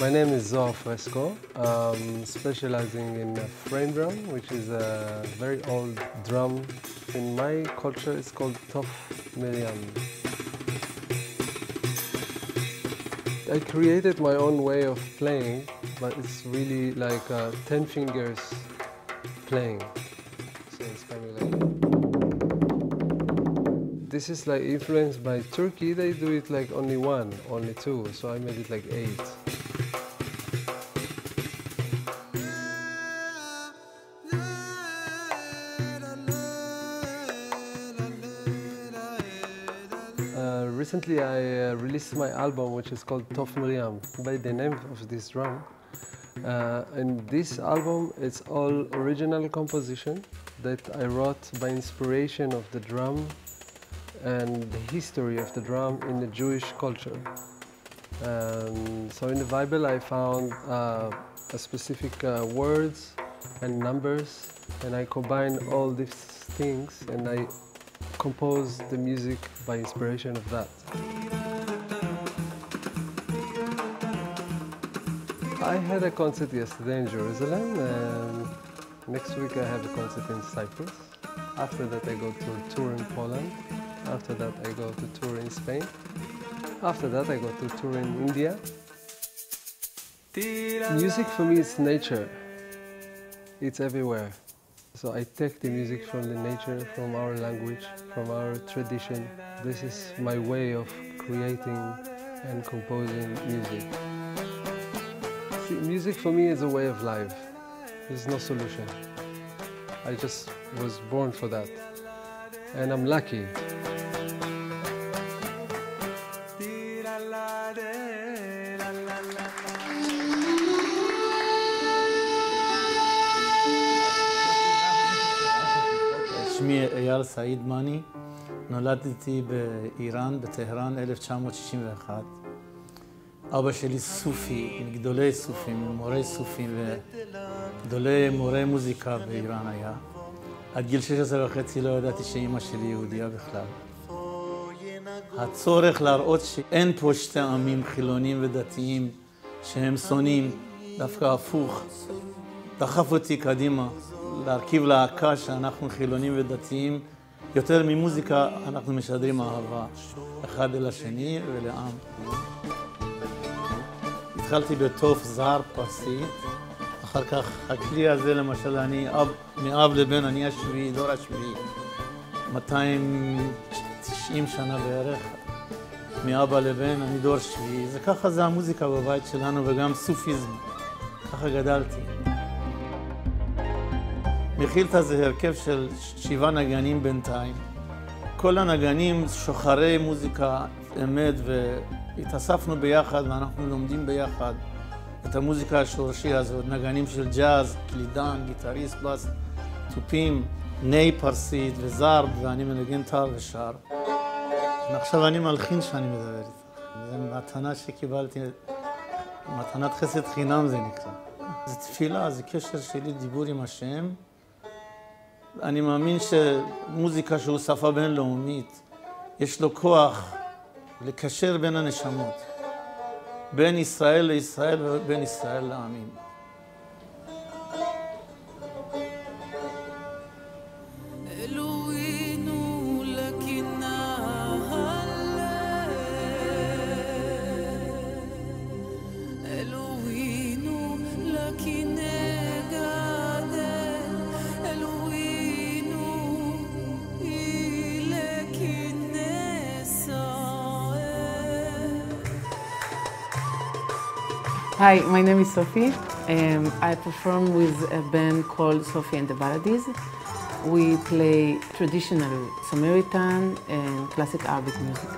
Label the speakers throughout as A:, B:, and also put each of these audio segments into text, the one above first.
A: My name is Zohar Fresco. I'm specializing in frame drum, which is a very old drum. In my culture, it's called Tof Miriam. I created my own way of playing, but it's really like 10 fingers playing. So it's kind of like... This is like influenced by Turkey. They do it like only one, only two, so I made it like 8. Recently I released my album, which is called Tof Miriam, by the name of this drum. And this album, it's all original composition that I wrote by inspiration of the drum and the history of the drum in the Jewish culture. So in the Bible I found a specific words and numbers, and I combined all these things and I composed the music by inspiration of that. I had a concert yesterday in Jerusalem, and next week I have a concert in Cyprus. After that I go to a tour in Poland. After that I go to tour in Spain. After that I go to tour in India. Music for me is nature. It's everywhere. So I take the music from the nature, from our language, from our tradition. This is my way of creating and composing music. See, music for me is a way of life. There's no solution. I just was born for that. And I'm lucky.
B: שמי אייל סעיד מני, נולדתי באיראן, בטהרן, 1961. אבא שלי סופי, מגדולי סופים, מורי סופים וגדולי מורי מוזיקה באיראן היה. עד גיל 16 וחצי לא ידעתי שאימא שלי יהודייה בכלל. הצורך להראות שאין פה שתי עמים חילונים ודתיים שהם שונאים, דווקא הפוך, דחף אותי קדימה. להרכיב להקה שאנחנו חילונים ודתיים, יותר ממוזיקה אנחנו משדרים אהבה אחד אל השני ולעם. התחלתי בטוף זהר פרסית, אחר כך הכלי הזה למשל אני מאב לבן, אני השביעי, דור השביעי, 290 שנה בערך, מאבא לבן, אני דור שביעי. זה ככה זה המוזיקה בבית שלנו וגם סופיזם, ככה גדלתי. מכילתא זה הרכב של 7 נגנים בינתיים. כל הנגנים שוחרי מוזיקה אמת, והתאספנו ביחד ואנחנו לומדים ביחד את המוזיקה השורשי הזאת. נגנים של ג'אז, קלידן, גיטריסט, בס, תופים, ני פרסית וזרב, ואני מנגן טר ושר. עכשיו אני מלחין שאני מדבר איתך. זו מתנה שקיבלתי, מתנת חסד חינם זה נקרא. זו תפילה, זה קשר שלי, דיבור עם השם. אני מאמין שמוזיקה שהוא שפה בינלאומית, יש לו כוח לקשר בין הנשמות, בין ישראל לישראל ובין ישראל לעמים.
C: Hi, my name is Sofi. I perform with a band called Sofi and the Baladies. We play traditional Samaritan and classic Arabic music.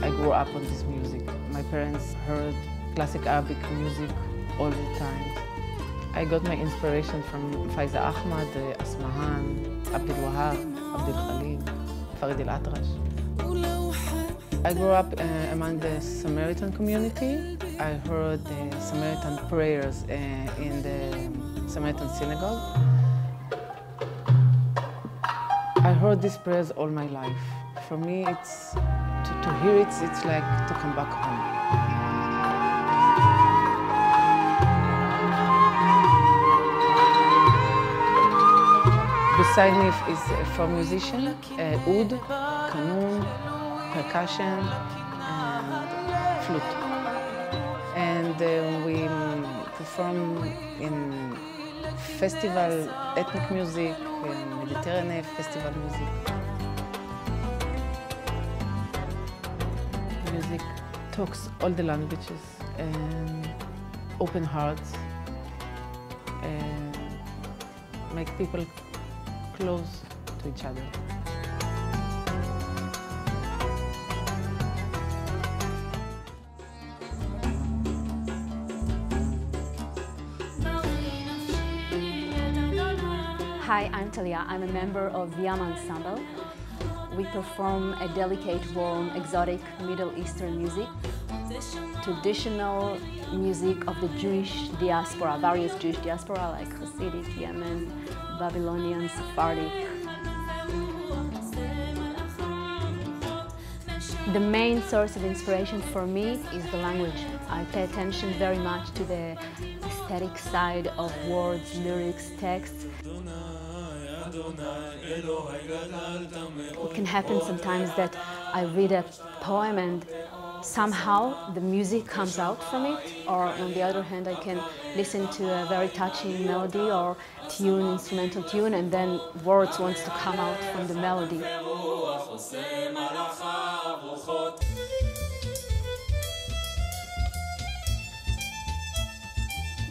C: I grew up on this music. My parents heard classic Arabic music all the time. I got my inspiration from Faiza Ahmad, Asmahan, Abdul Wahab, Abdul Khalil, Farid al-Atrash. I grew up among the Samaritan community. I heard the Samaritan prayers in the Samaritan synagogue. I heard these prayers all my life. For me, it's to hear it, it's like to come back home. Beside me is four musicians, oud, kanun, percussion, and flute. And we perform in festival, ethnic music, Mediterranean festival music. Music talks all the languages and open hearts and make people close to each other.
D: Hi, I'm Talya. I'm a member of Yamma Ensemble. We perform a delicate, warm, exotic Middle Eastern music, traditional music of the Jewish diaspora, various Jewish diaspora like Hasidic, Yemen, Babylonian, Sephardic. The main source of inspiration for me is the language. I pay attention very much to the aesthetic side of words, lyrics, texts. It can happen sometimes that I read a poem and somehow the music comes out from it, or on the other hand I can listen to a very touching melody or tune, instrumental tune, and then words wants to come out from the melody.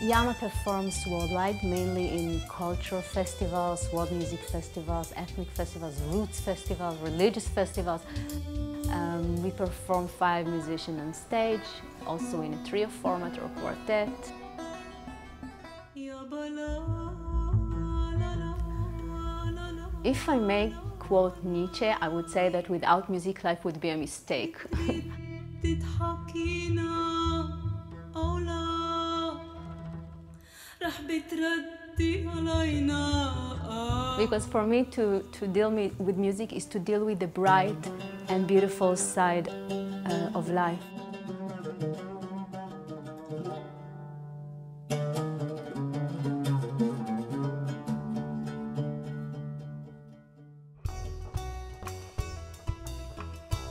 D: Yamma performs worldwide, mainly in cultural festivals, world music festivals, ethnic festivals, roots festivals, religious festivals. We perform 5 musicians on stage, also in a trio format or quartet. If I may quote Nietzsche, I would say that without music, life would be a mistake. Because for me to deal with music is to deal with the bright and beautiful side of life.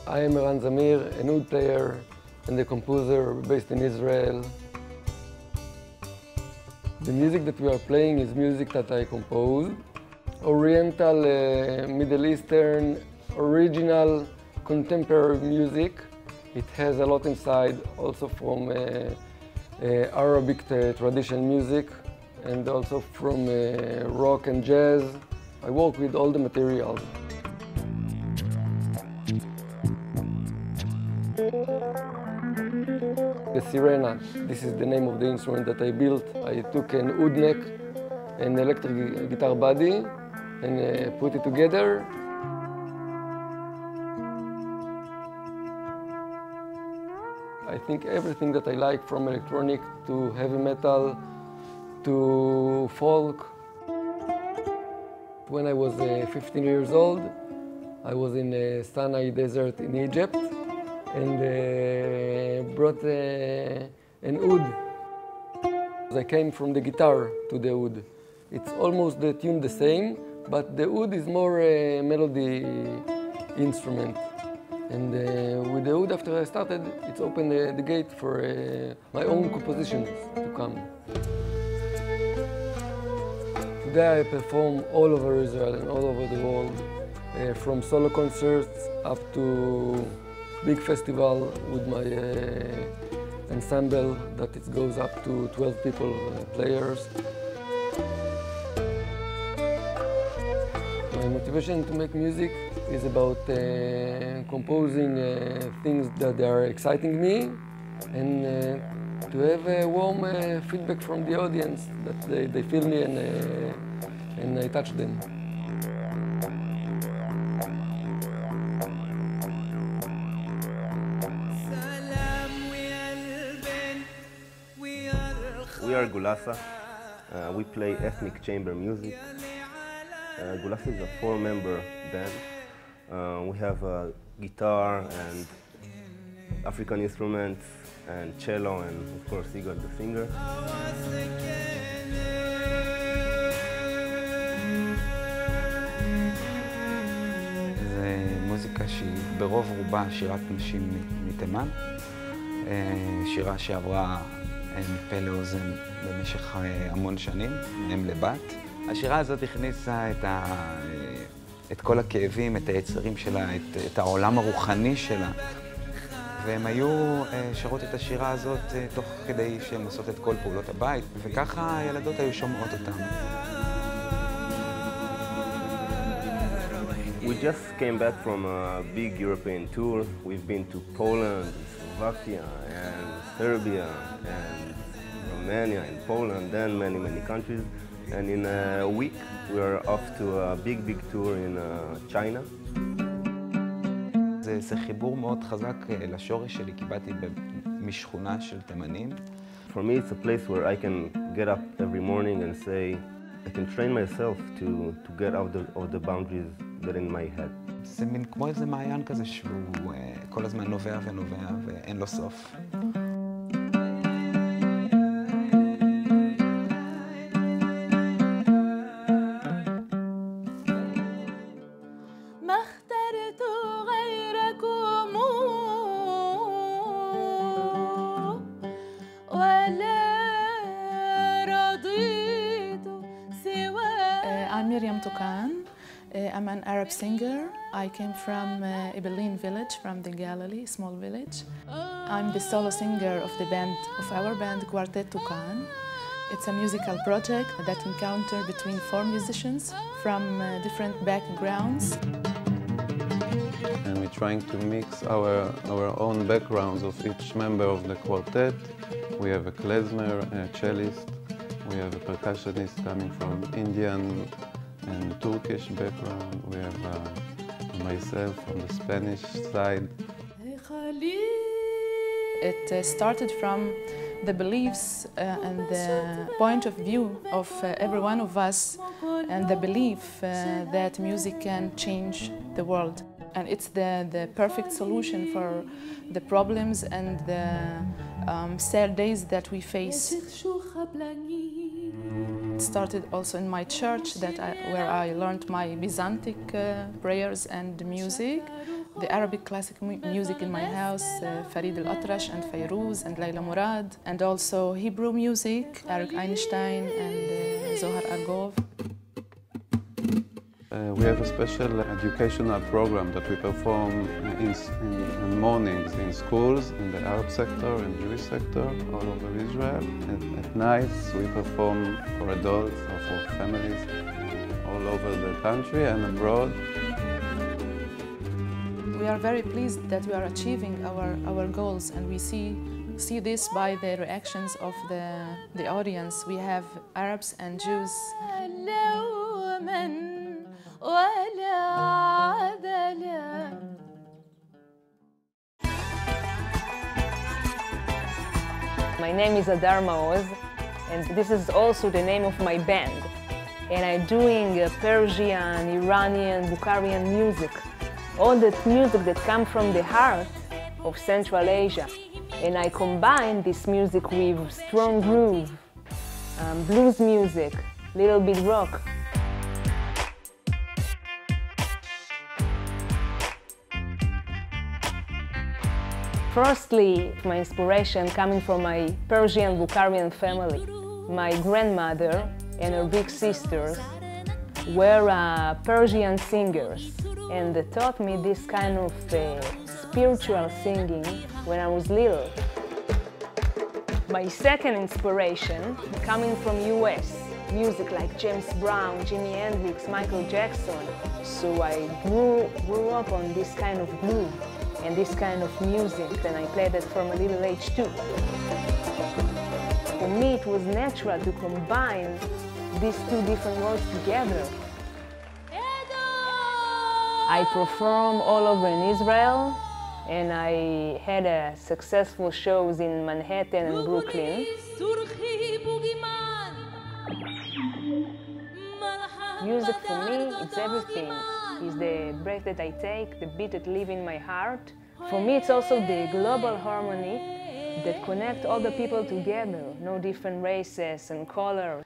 A: I am Eran Zamir, an oud player and a composer based in Israel. The music that we are playing is music that I composed. Oriental, Middle Eastern, original, contemporary music. It has a lot inside, also from Arabic traditional music and also from rock and jazz. I work with all the materials. The sirena, this is the name of the instrument that I built. I took an oud neck, an electric guitar body, and put it together. I think everything that I like, from electronic to heavy metal to folk. When I was 15 years old, I was in Sinai Desert in Egypt, and brought an oud. I came from the guitar to the oud. It's almost the tune the same, but the oud is more a melody instrument. And with the oud, after I started, it's opened the gate for my own compositions to come. Today I perform all over Israel and all over the world, from solo concerts up to big festival with my ensemble that it goes up to 12 people, players. My motivation to make music is about composing things that are exciting me and to have a warm feedback from the audience, that they feel me and I touch them.
E: We are Gulaza. We play ethnic chamber music. Gulaza is a 4-member band. We have a guitar and African instruments and cello and of course Igal the singer.
F: זו מוזיקה שהיא ברוב רובה שירת נשים מתימן, שירה שעברה מפה לאוזן במשך המון שנים, מאם לבת. השירה הזאת הכניסה את כל הכאבים, את היצרים שלה, את העולם הרוחני שלה. והם היו שרות את השירה הזאת תוך כדי שהן עושות את כל פעולות הבית, וככה הילדות היו שומעות אותם.
E: We just came back from a big European tour. We've been to Poland, Slovakia, and Serbia, and Romania, and Poland, then many countries. And in a week, we are off to a big tour in China.
F: זה חיבור מאוד חזק לשורש שלי, כי באתי משכונה של תימנים.
E: For me, it's a place where I can get up every morning and say, I can train myself to get out of the boundaries that are in my head.
F: זה מין כמו איזה מעיין כזה שהוא כל הזמן נובע ונובע ואין לו סוף.
G: I'm Miriam Toukan. I'm an Arab singer. I came from Ibeline village, from the Galilee, small village. I'm the solo singer of our band, Quartetoukan. It's a musical project that encounter between 4 musicians from different backgrounds.
H: And we're trying to mix our own backgrounds of each member of the quartet. We have a klezmer, a cellist. We have a percussionist coming from Indian and Turkish background. We have myself from the Spanish side.
G: It started from the beliefs and the point of view of every one of us, and the belief that music can change the world. And it's the perfect solution for the problems and the sad days that we face. It started also in my church, where I learned my Byzantic prayers and music, the Arabic classic music in my house, Farid al-Atrash and Fairuz and Layla Murad, and also Hebrew music, Arik Einstein and Zohar Argov.
H: We have a special educational program that we perform in mornings in schools, in the Arab sector and Jewish sector all over Israel. And at nights we perform for adults or for families all over the country and abroad.
G: We are very pleased that we are achieving our goals, and we see this by the reactions of the audience. We have Arabs and Jews.
I: My name is Hadar Maoz, and this is also the name of my band. And I'm doing Persian, Iranian, Bukharian music. All that music that comes from the heart of Central Asia. And I combine this music with strong groove, blues music, little bit rock. Firstly, my inspiration coming from my Persian Bukharian family. My grandmother and her big sisters were Persian singers, and they taught me this kind of spiritual singing when I was little. My second inspiration coming from US, music like James Brown, Jimi Hendrix, Michael Jackson. So I grew up on this kind of groove and this kind of music, and I played it from a little age too. For me, it was natural to combine these 2 different worlds together. I perform all over in Israel, and I had successful shows in Manhattan and Brooklyn. Music for me, it's everything. It's the breath that I take, the beat that lives in my heart. For me, it's also the global harmony that connects all the people together, no different races and colors.